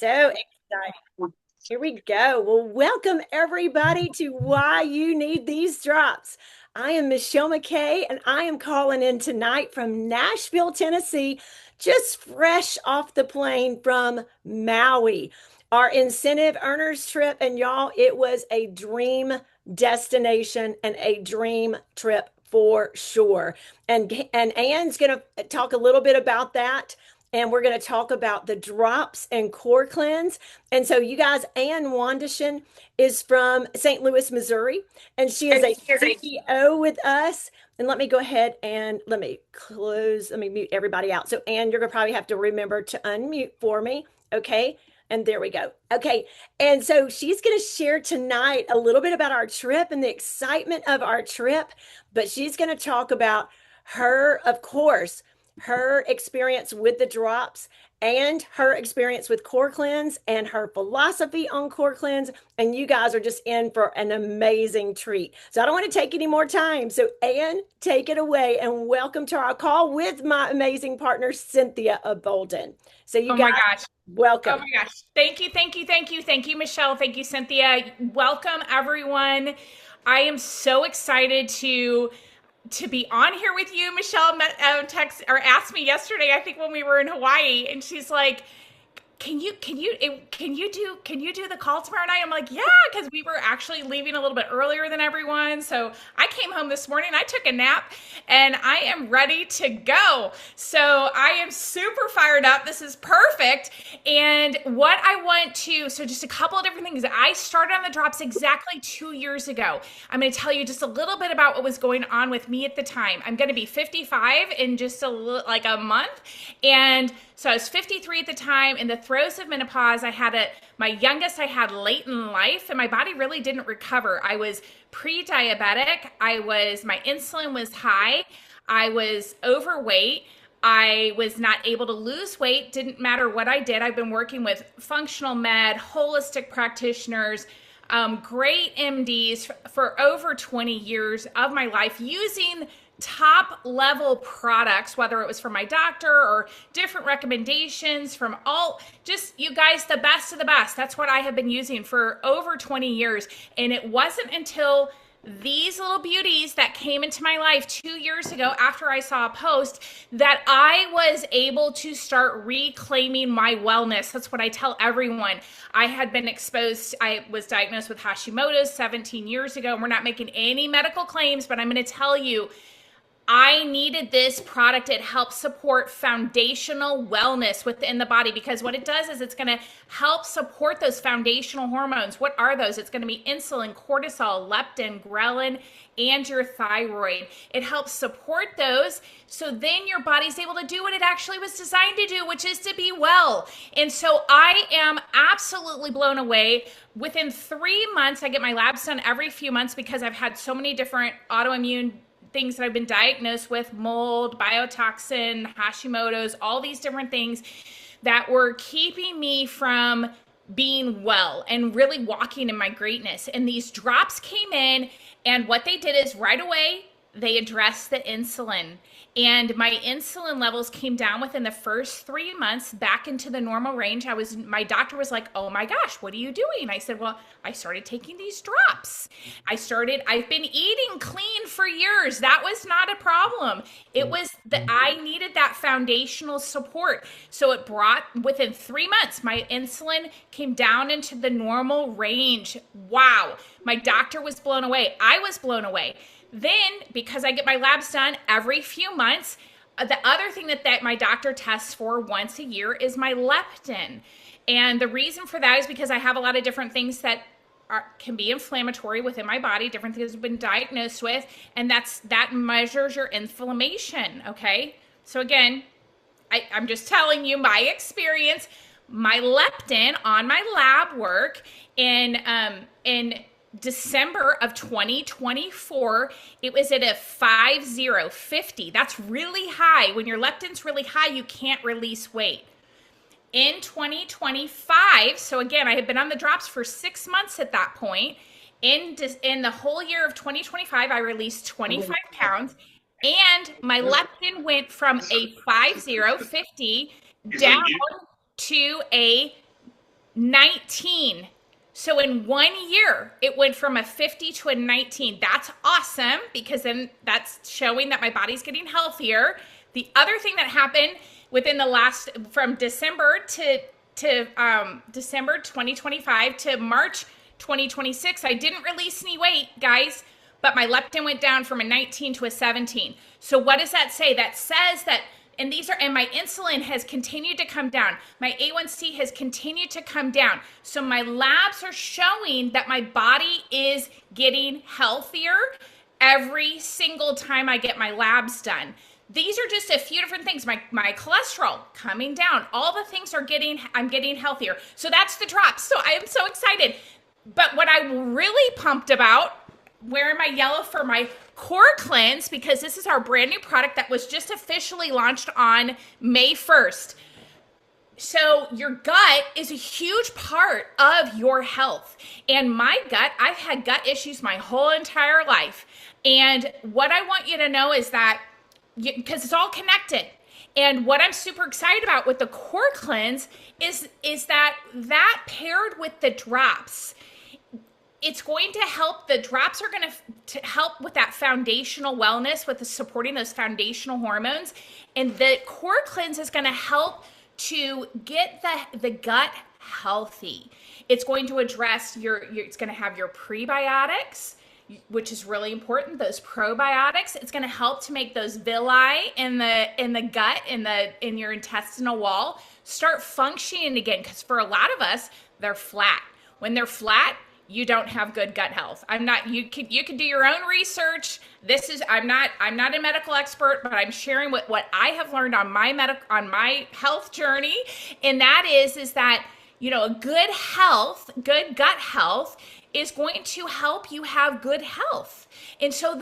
So exciting. Here we go. Well, welcome everybody to Why You Need These Drops. I am Michelle McKay, and I am calling in tonight from Nashville, Tennessee, just fresh off the plane from Maui, our incentive earners trip. And y'all, it was a dream destination and a dream trip for sure. And Anne's going to talk a little bit about that, and we're going to talk about the drops and core cleanse. And so, you guys, Ann Wandishin is from St. Louis, Missouri, and she is a CEO with us. And let me go ahead and let me mute everybody out. So, Ann, you're going to probably have to remember to unmute for me. Okay. And there we go. Okay. And so she's going to share tonight a little bit about our trip and the excitement of our trip, but she's going to talk about her, of course, her experience with the drops and her experience with core cleanse and her philosophy on core cleanse. And you guys are just in for an amazing treat. So I don't want to take any more time. So Ann, take it away and welcome to our call with my amazing partner, Cynthia of Bolden. So you Oh my guys, gosh. Oh welcome. my gosh. Thank you, thank you, thank you. Thank you, Michelle. Thank you, Cynthia. Welcome everyone. I am so excited to be on here with you. Michelle text or asked me yesterday, I think when we were in Hawaii, and she's like, can you do the call tomorrow night? I'm like, yeah, because we were actually leaving a little bit earlier than everyone. So I came home this morning, I took a nap, and I am ready to go. So I am super fired up. This is perfect. And what I want to, so just a couple of different things. I started on the drops exactly 2 years ago. I'm going to tell you just a little bit about what was going on with me at the time. I'm going to be 55 in just like a month. And so I was 53 at the time. In the throes of menopause, my youngest I had late in life, and my body really didn't recover. I was pre-diabetic. My insulin was high. I was overweight. I was not able to lose weight. Didn't matter what I did. I've been working with functional med, holistic practitioners, great MDs for over 20 years of my life using top level products, whether it was from my doctor or different recommendations from just you guys, the best of the best. That's what I have been using for over 20 years. And it wasn't until these little beauties that came into my life 2 years ago after I saw a post that I was able to start reclaiming my wellness. That's what I tell everyone. I was diagnosed with Hashimoto's 17 years ago, and we're not making any medical claims, but I'm going to tell you, I needed this product. It helps support foundational wellness within the body, because what it does is it's going to help support those foundational hormones. What are those? It's going to be insulin, cortisol, leptin, ghrelin, and your thyroid. It helps support those, so then your body's able to do what it actually was designed to do, which is to be well. And so I am absolutely blown away. Within 3 months, I get my labs done every few months because I've had so many different autoimmune things that I've been diagnosed with: mold, biotoxin, Hashimoto's, all these different things that were keeping me from being well and really walking in my greatness. And these drops came in, and what they did is right away, they addressed the insulin. And my insulin levels came down within the first 3 months back into the normal range. My doctor was like, "Oh my gosh, what are you doing?" I said, "Well, I started taking these drops. I've been eating clean for years. That was not a problem. It was that I needed that foundational support." So it brought, within 3 months, my insulin came down into the normal range. Wow. My doctor was blown away. I was blown away. Then, because I get my labs done every few months, the other thing that my doctor tests for once a year is my leptin. And the reason for that is because I have a lot of different things that can be inflammatory within my body, different things I've been diagnosed with, and that measures your inflammation, okay? So again, I'm just telling you my experience. My leptin on my lab work in December of 2024, it was at a 50. That's really high. When your leptin's really high, you can't release weight. In 2025, so again, I had been on the drops for 6 months at that point. In the whole year of 2025, I released 25 pounds, and my leptin went from a 50 down to a 19. So in 1 year, it went from a 50 to a 19. That's awesome because then that's showing that my body's getting healthier. The other thing that happened within the last, from December to December 2025 to March 2026, I didn't release any weight, guys, but my leptin went down from a 19 to a 17. So what does that say? That says that, and my insulin has continued to come down. My A1C has continued to come down. So my labs are showing that my body is getting healthier every single time I get my labs done. These are just a few different things. My cholesterol coming down. All the things I'm getting healthier. So that's the drops. So I am so excited. But what I'm really pumped about, wearing my yellow for my core cleanse, because this is our brand new product that was just officially launched on May 1st. So your gut is a huge part of your health. And my gut, I've had gut issues my whole entire life. And what I want you to know is that, because it's all connected. And what I'm super excited about with the core cleanse is that paired with the drops, it's going to help. The drops are going to help with that foundational wellness, with the supporting those foundational hormones. And the core cleanse is going to help to get the gut healthy. It's going to address it's going to have your prebiotics, which is really important. Those probiotics. It's going to help to make those villi in the gut, in your intestinal wall, start functioning again. Because for a lot of us, they're flat. When they're flat, you don't have good gut health. You can do your own research. I'm not a medical expert, but I'm sharing what I have learned on my health journey. And that is that, a good gut health is going to help you have good health. And so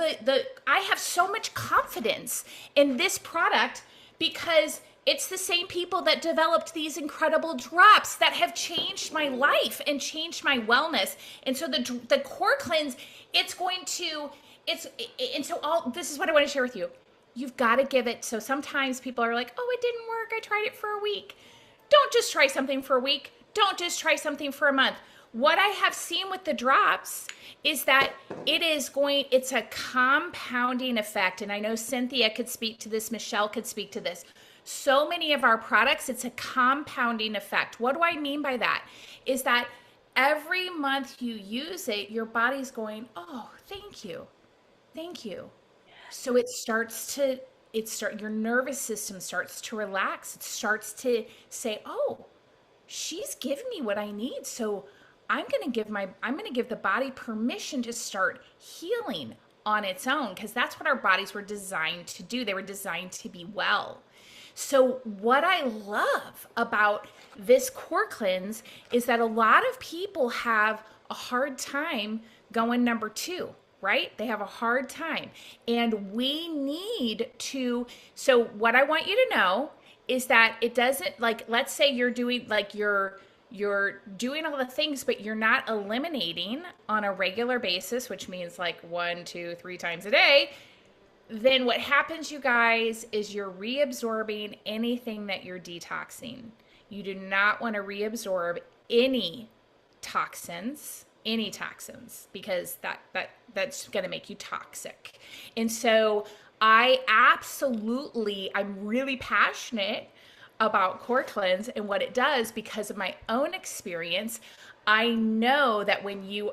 I have so much confidence in this product because it's the same people that developed these incredible drops that have changed my life and changed my wellness. And so the core cleanse, and so this is what I want to share with you. You've got to give it. So sometimes people are like, oh, it didn't work. I tried it for a week. Don't just try something for a week. Don't just try something for a month. What I have seen with the drops is that it's a compounding effect. And I know Cynthia could speak to this. Michelle could speak to this. So many of our products, it's a compounding effect. What do I mean by that? Is that every month you use it, your body's going, oh, thank you. Thank you. So your nervous system starts to relax. It starts to say, oh, she's giving me what I need. So I'm going to give the body permission to start healing on its own, because that's what our bodies were designed to do. They were designed to be well. So what I love about this core cleanse is that a lot of people have a hard time going number 2, right? They have a hard time. And we need to, so what I want you to know is that it doesn't, like, let's say you're doing, like, you're doing all the things, but you're not eliminating on a regular basis, which means like 1, 2, 3 times a day. Then what happens, you guys, is you're reabsorbing anything that you're detoxing. You do not want to reabsorb any toxins, because that's going to make you toxic. And so I'm really passionate about Core Cleanse and what it does because of my own experience. I know that when you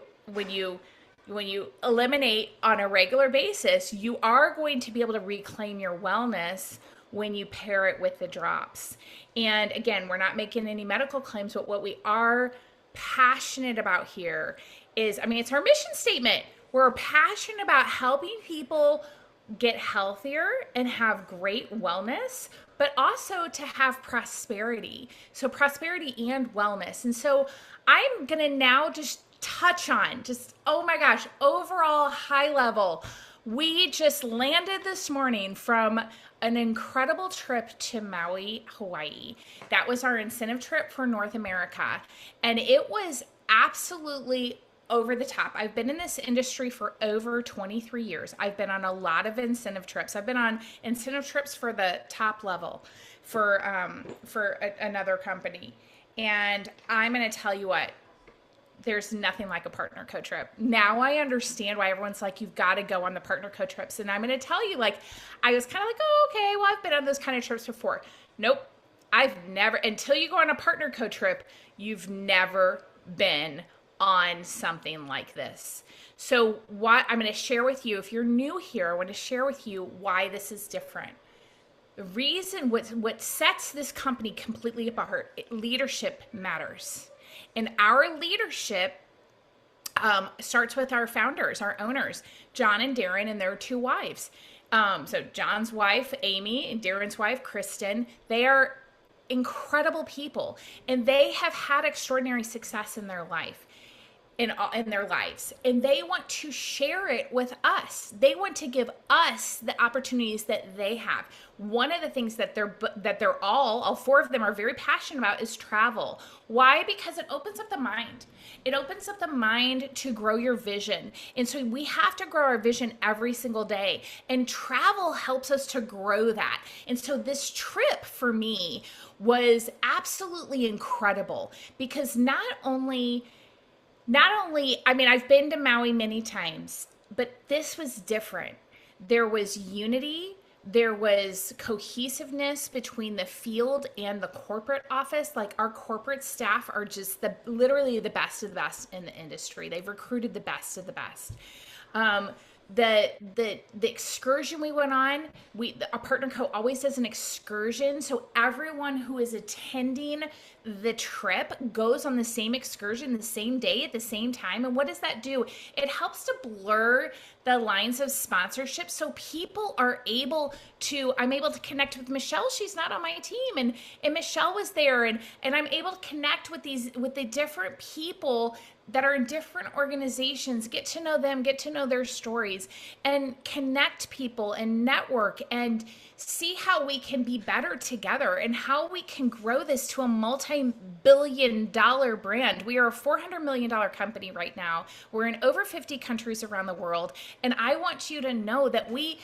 eliminate on a regular basis, you are going to be able to reclaim your wellness when you pair it with the drops. And again, we're not making any medical claims, but what we are passionate about here is, it's our mission statement. We're passionate about helping people get healthier and have great wellness, but also to have prosperity. So prosperity and wellness. And so I'm going to now just touch on oh my gosh, overall high level. We just landed this morning from an incredible trip to Maui, Hawaii. That was our incentive trip for North America. And it was absolutely over the top. I've been in this industry for over 23 years. I've been on a lot of incentive trips. I've been on incentive trips for the top level for another company. And I'm going to tell you what, there's nothing like a partner co-trip. Now I understand why everyone's like, you've got to go on the partner co-trips. And I'm going to tell you, like, I was kind of like, oh, okay, well, I've been on those kind of trips before. Nope. I've never, until you go on a partner co-trip, you've never been on something like this. So what I'm going to share with you, if you're new here, I want to share with you why this is different. The reason what sets this company completely apart, leadership matters. And our leadership starts with our founders, our owners, John and Darren and their two wives. So John's wife, Amy, and Darren's wife, Kristen, they are incredible people, and they have had extraordinary success in their life. In their lives, and they want to share it with us. They want to give us the opportunities that they have. One of the things that they're all four of them are very passionate about is travel. Why? Because it opens up the mind. It opens up the mind to grow your vision. And so we have to grow our vision every single day, and travel helps us to grow that. And so this trip for me was absolutely incredible, because not only, I mean, I've been to Maui many times, but this was different. There was unity, there was cohesiveness between the field and the corporate office. Like, our corporate staff are just literally the best of the best in the industry. They've recruited the best of the best. The excursion we went on, our partner co always does an excursion, so everyone who is attending the trip goes on the same excursion the same day at the same time. And what does that do? It helps to blur the lines of sponsorship, so people are able to, I'm able to connect with Michelle. She's not on my team, and Michelle was there, and I'm able to connect with the different people that are in different organizations, get to know them, get to know their stories, and connect people and network and see how we can be better together and how we can grow this to a multi-billion-dollar brand. We are a $400 million company right now. We're in over 50 countries around the world. And I want you to know that we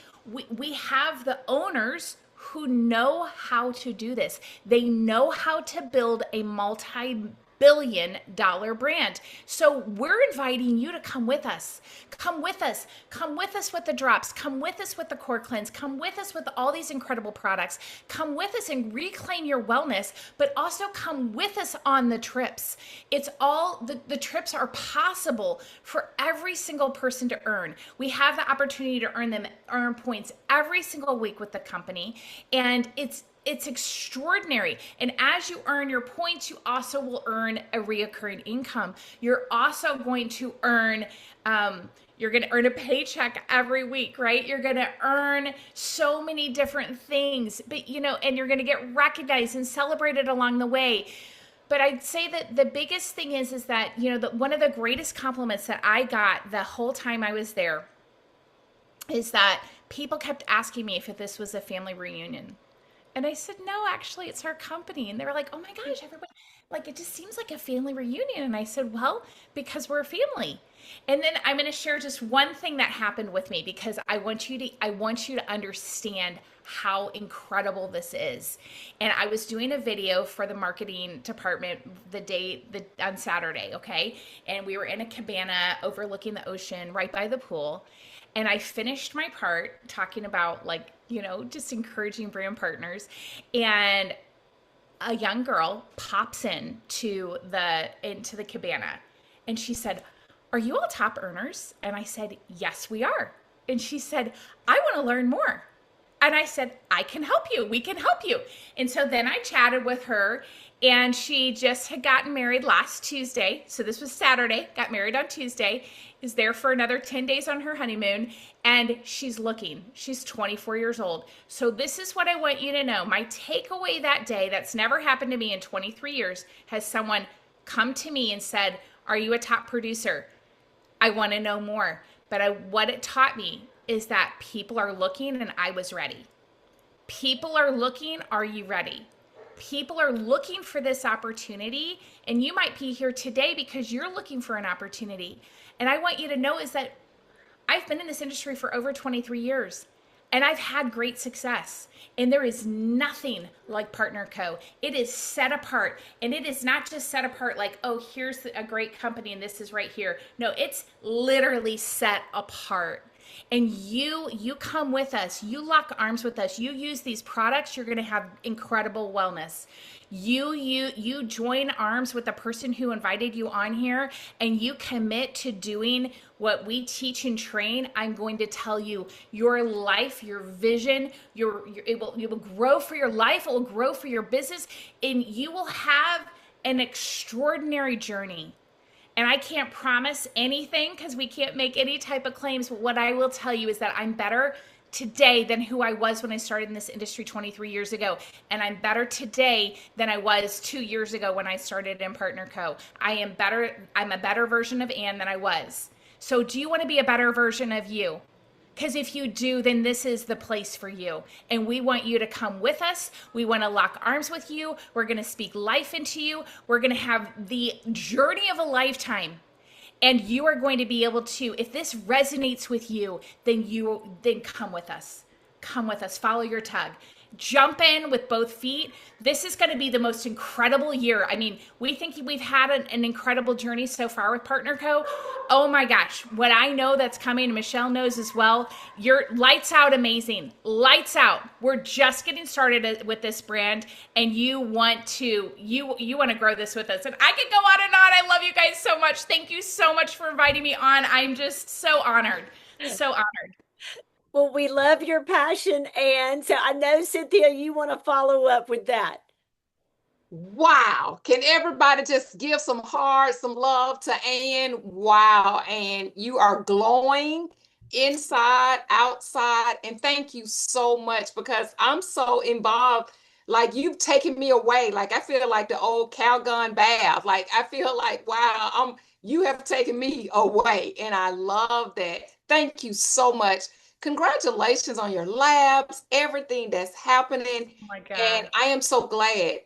have the owners who know how to do this. They know how to build a multi-billion-dollar brand. So we're inviting you to come with us. Come with us. Come with us with the drops. Come with us with the core cleanse. Come with us with all these incredible products. Come with us and reclaim your wellness, but also come with us on the trips. It's all, the trips are possible for every single person to earn. We have the opportunity to earn points every single week with the company, and it's extraordinary. And as you earn your points, you also will earn a reoccurring income. You're also going to earn, you're going to earn a paycheck every week, right? You're going to earn so many different things, but and you're going to get recognized and celebrated along the way. But I'd say that the biggest thing is that, one of the greatest compliments that I got the whole time I was there is that people kept asking me if this was a family reunion. And I said, no, actually, it's our company. And they were like, oh my gosh, everybody, like, it just seems like a family reunion. And I said, well, because we're a family. And then I'm going to share just one thing that happened with me, because I want you to understand how incredible this is. And I was doing a video for the marketing department on Saturday, okay? And we were in a cabana overlooking the ocean right by the pool. And I finished my part talking about, like, just encouraging brand partners. And a young girl pops into the cabana, and she said, are you all top earners? And I said, yes, we are. And she said, I want to learn more. And I said, I can help you. We can help you. And so then I chatted with her, and she just had gotten married last Tuesday. So this was Saturday, got married on Tuesday, is there for another 10 days on her honeymoon, and she's 24 years old. So this is what I want you to know. My takeaway that day, that's never happened to me in 23 years, has someone come to me and said, are you a top producer? I want to know more. But what it taught me is that people are looking, and I was ready. People are looking. Are you ready? People are looking for this opportunity, and you might be here today because you're looking for an opportunity. And I want you to know is that I've been in this industry for over 23 years, And I've had great success. And there is nothing like Partner Co. It is set apart. And it is not just set apart like, oh, here's a great company and this is right here. No, it's literally set apart. And you come with us, you lock arms with us, you use these products, you're going to have incredible wellness. You join arms with the person who invited you on here, and you commit to doing what we teach and train. I'm going to tell you, your life, your vision, it will grow for your life, it will grow for your business, and you will have an extraordinary journey. And I can't promise anything because we can't make any type of claims. But what I will tell you is that I'm better today than who I was when I started in this industry 23 years ago. And I'm better today than I was 2 years ago when I started in Partner Co. I am better. I'm a better version of Ann than I was. So do you want to be a better version of you? Because if you do, then this is the place for you. And we want you to come with us. We want to lock arms with you. We're going to speak life into you. We're going to have the journey of a lifetime. And you are going to be able to, if this resonates with you, then come with us. Come with us. Follow your tug. Jump in with both feet. This is going to be the most incredible year. I mean, we think we've had an incredible journey so far with Partner Co. Oh my gosh, what I know that's coming, Michelle knows as well. You're lights out amazing. Lights out. We're just getting started with this brand, and you want to grow this with us. And I could go on and on. I love you guys so much. Thank you so much for inviting me on. I'm just so honored. So honored. Well, we love your passion, and so I know, Cynthia, you want to follow up with that. Wow. Can everybody just give some heart, some love to Ann? Wow. And you are glowing inside, outside. And thank you so much because I'm so involved. Like you've taken me away. Like I feel like the old Calgon bath. Like I feel like, wow, you have taken me away. And I love that. Thank you so much. Congratulations on your labs, everything that's happening. Oh my God. And I am so glad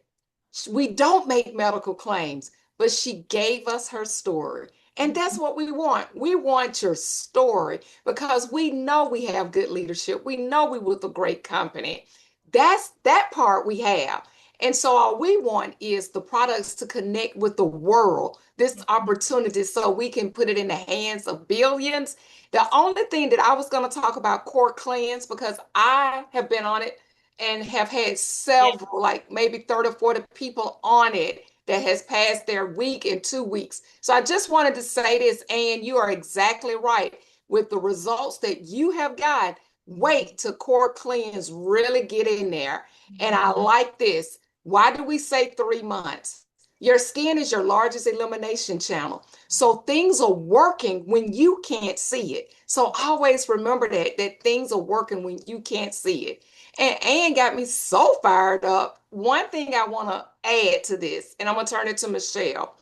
we don't make medical claims, but she gave us her story. And that's what we want. We want your story because we know we have good leadership. We know we with a great company. That's that part we have. And so all we want is the products to connect with the world, this opportunity so we can put it in the hands of billions. The only thing that I was going to talk about Core Cleanse because I have been on it and have had several, like maybe 30 or 40 people on it that has passed their week in 2 weeks. So I just wanted to say this, and you are exactly right. With the results that you have got, wait till Core Cleanse really get in there. And I like this. Why do we say 3 months? Your skin is your largest elimination channel. So things are working when you can't see it. So always remember that things are working when you can't see it. And Ann got me so fired up. One thing I want to add to this, and I'm going to turn it to Michelle.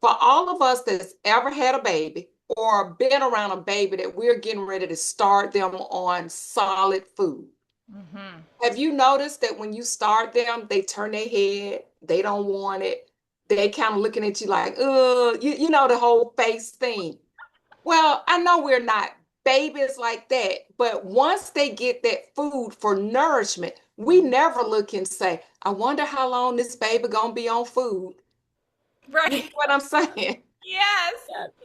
For all of us that's ever had a baby or been around a baby that we're getting ready to start them on solid food. Mm-hmm. Have you noticed that when you start them, they turn their head, they don't want it, they kind of looking at you like, you know, the whole face thing. Well, I know we're not babies like that, but once they get that food for nourishment, we never look and say, I wonder how long this baby gonna be on food. You know Right. what I'm saying? Yes.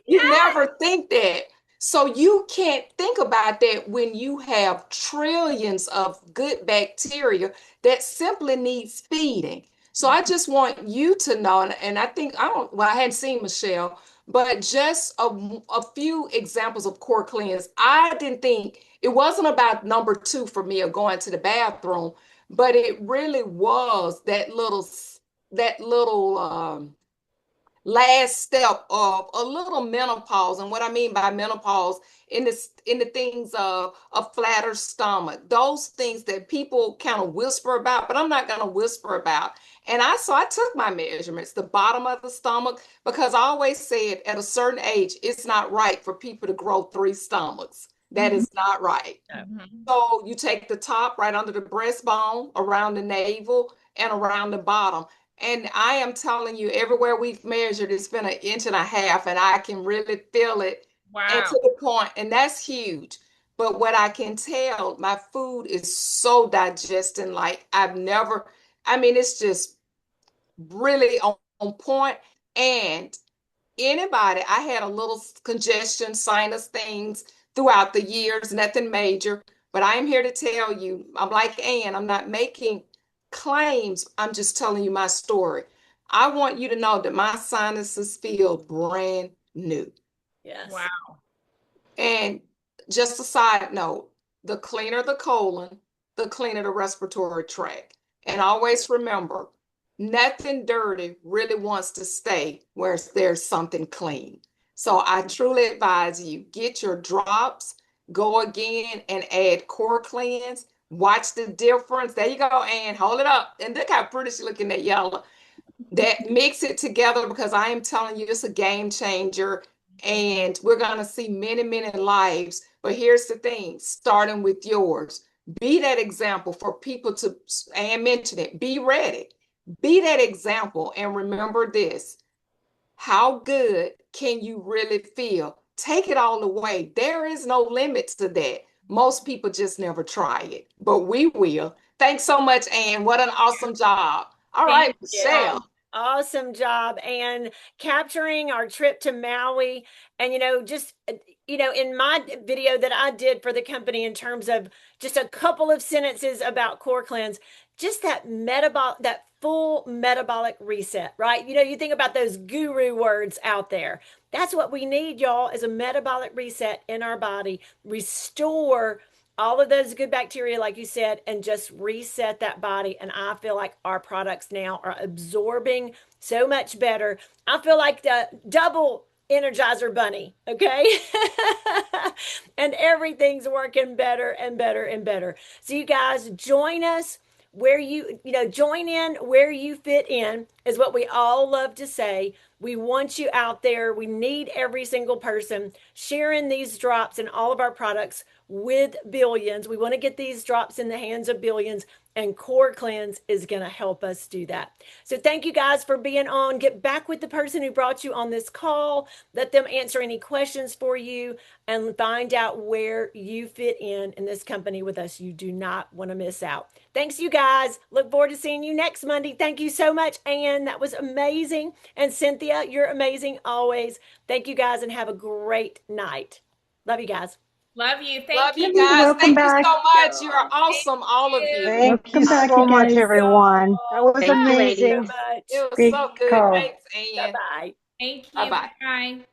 You Yes. never think that. So you can't think about that when you have trillions of good bacteria that simply needs feeding. So I just want you to know, and I think I don't, well, I hadn't seen Michelle, but just a few examples of Core Cleanse. I didn't think it wasn't about number two for me of going to the bathroom, but it really was that little last step of a little menopause. And what I mean by menopause in the things of a flatter stomach, those things that people kind of whisper about, but I'm not going to whisper about. And I took my measurements, the bottom of the stomach, because I always said at a certain age, it's not right for people to grow three stomachs. That is not right. Mm-hmm. So you take the top right under the breastbone, around the navel, and around the bottom. And I am telling you, everywhere we've measured, it's been an inch and a half, and I can really feel it. And Wow. to the point, and that's huge. But what I can tell, my food is so digesting like I've never, I mean, it's just really on point. And anybody, I had a little congestion, sinus things throughout the years, nothing major. But I am here to tell you, I'm like Ann, I'm not making claims, I'm just telling you my story. I want you to know that my sinuses feel brand new. Yes. Wow. And just a side note, the cleaner the colon, the cleaner the respiratory tract. And always remember, nothing dirty really wants to stay where there's something clean. So I truly advise you, get your drops, go again and add Core Cleanse. Watch the difference. There you go, Ann. Hold it up. And look how pretty she's looking at yellow. That mix it together because I am telling you, it's a game changer. And we're going to see many, many lives. But here's the thing, starting with yours, be that example for people to, and mention it, be ready. Be that example. And remember this, how good can you really feel? Take it all away. There is no limit to that. Most people just never try it, but we will. Thanks so much, Ann. What an awesome job. All right, Thank you. Michelle. Awesome job, and capturing our trip to Maui. And, just, in my video that I did for the company in terms of just a couple of sentences about Core Cleanse, just that full metabolic reset, right? You think about those guru words out there. That's what we need, y'all, is a metabolic reset in our body, restore all of those good bacteria, like you said, and just reset that body. And I feel like our products now are absorbing so much better. I feel like the double Energizer Bunny, okay? And everything's working better and better and better. So you guys join us where join in where you fit in, is what we all love to say. We want you out there. We need every single person sharing these drops and all of our products with billions. We want to get these drops in the hands of billions, and Core Cleanse is going to help us do that. So thank you guys for being on. Get back with the person who brought you on this call. Let them answer any questions for you and find out where you fit in this company with us. You do not want to miss out. Thanks, you guys. Look forward to seeing you next Monday. Thank you so much, Ann. That was amazing. And Cynthia, you're amazing always. Thank you guys, and have a great night. Love you guys. Love you. Love Thank you you. guys. Welcome Thank back. you so much. You are awesome, all of you. Thank you Welcome back, so you much, guys. everyone. That was Thank you, ladies. amazing. So much. It was Great so good. call. Thanks, Ann. Bye-bye. Thank you. Bye-bye. Bye.